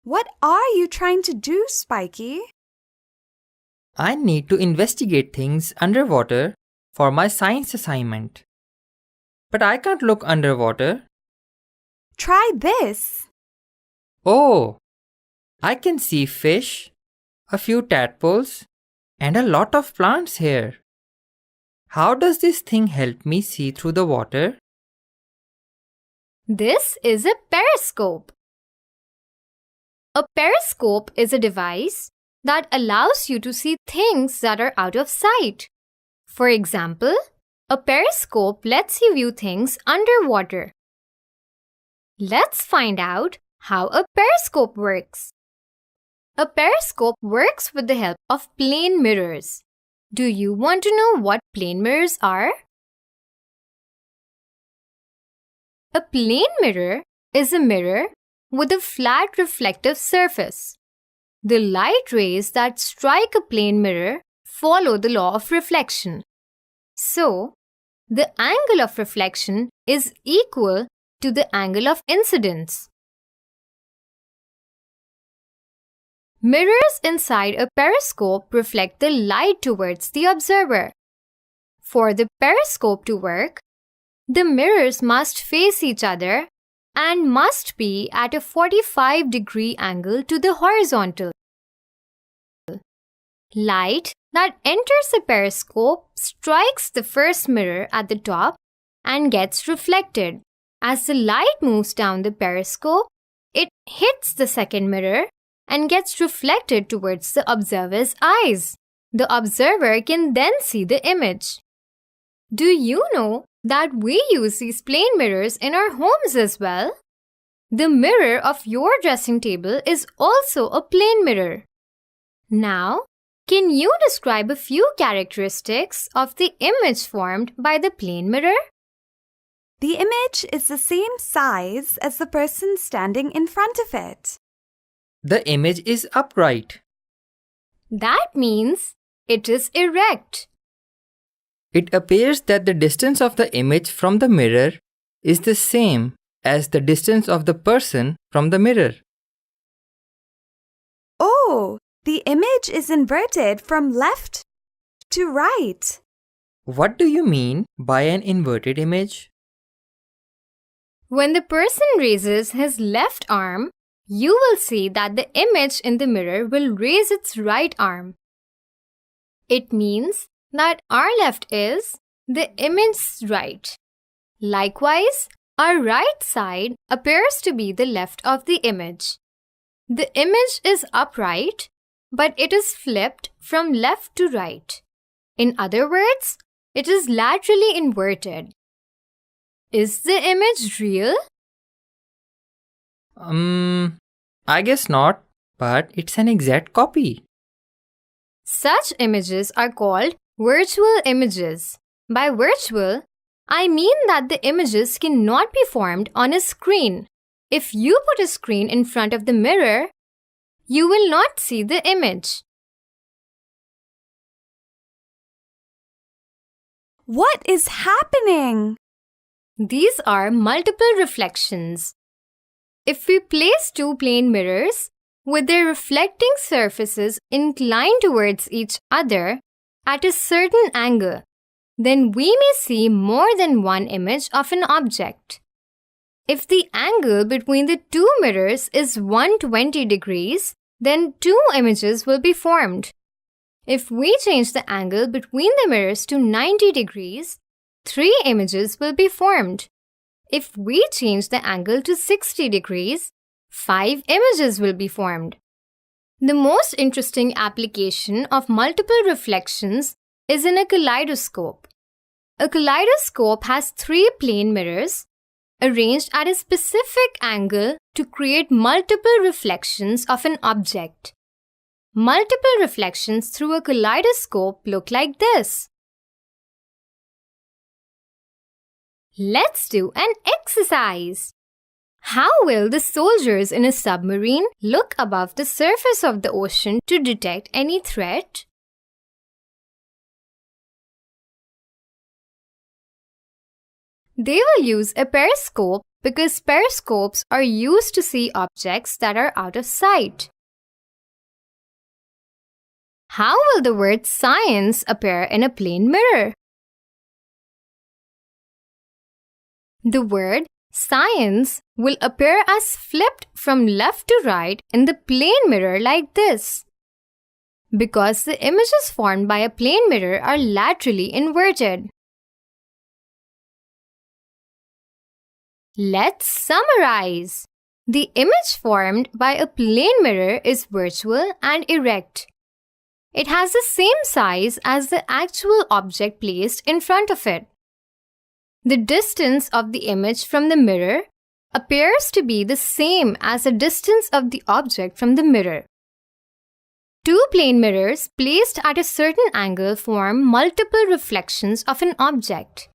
What are you trying to do, Spiky? I need to investigate things underwater for my science assignment. But I can't look underwater. Try this. Oh, I can see fish, a few tadpoles, and a lot of plants here. How does this thing help me see through the water? This is a periscope. A periscope is a device that allows you to see things that are out of sight. For example, a periscope lets you view things underwater. Let's find out how a periscope works. A periscope works with the help of plane mirrors. Do you want to know what plane mirrors are? A plane mirror is a mirror with a flat reflective surface. The light rays that strike a plane mirror follow the law of reflection. So, the angle of reflection is equal to the angle of incidence. Mirrors inside a periscope reflect the light towards the observer. For the periscope to work, the mirrors must face each other and must be at a 45-degree angle to the horizontal. Light that enters the periscope strikes the first mirror at the top and gets reflected. As the light moves down the periscope, it hits the second mirror and gets reflected towards the observer's eyes. The observer can then see the image. Do you know that we use these plane mirrors in our homes as well? The mirror of your dressing table is also a plane mirror. Now, can you describe a few characteristics of the image formed by the plane mirror? The image is the same size as the person standing in front of it. The image is upright. That means it is erect. It appears that the distance of the image from the mirror is the same as the distance of the person from the mirror. Oh, the image is inverted from left to right. What do you mean by an inverted image? When the person raises his left arm, you will see that the image in the mirror will raise its right arm. It means that our left is the image's right. Likewise, our right side appears to be the left of the image. The image is upright, but it is flipped from left to right. In other words, it is laterally inverted. Is the image real? I guess not, but it's an exact copy. Such images are called virtual images. By virtual, I mean that the images cannot be formed on a screen. If you put a screen in front of the mirror, you will not see the image. What is happening? These are multiple reflections. If we place two plane mirrors with their reflecting surfaces inclined towards each other at a certain angle, then we may see more than one image of an object. If the angle between the two mirrors is 120 degrees, then two images will be formed. If we change the angle between the mirrors to 90 degrees, three images will be formed. If we change the angle to 60 degrees, 5 images will be formed. The most interesting application of multiple reflections is in a kaleidoscope. A kaleidoscope has 3 plane mirrors arranged at a specific angle to create multiple reflections of an object. Multiple reflections through a kaleidoscope look like this. Let's do an exercise. How will the soldiers in a submarine look above the surface of the ocean to detect any threat? They will use a periscope because periscopes are used to see objects that are out of sight. How will the word science appear in a plane mirror? The word science will appear as flipped from left to right in the plane mirror like this, because the images formed by a plane mirror are laterally inverted. Let's summarize. The image formed by a plane mirror is virtual and erect. It has the same size as the actual object placed in front of it. The distance of the image from the mirror appears to be the same as the distance of the object from the mirror. Two plane mirrors placed at a certain angle form multiple reflections of an object.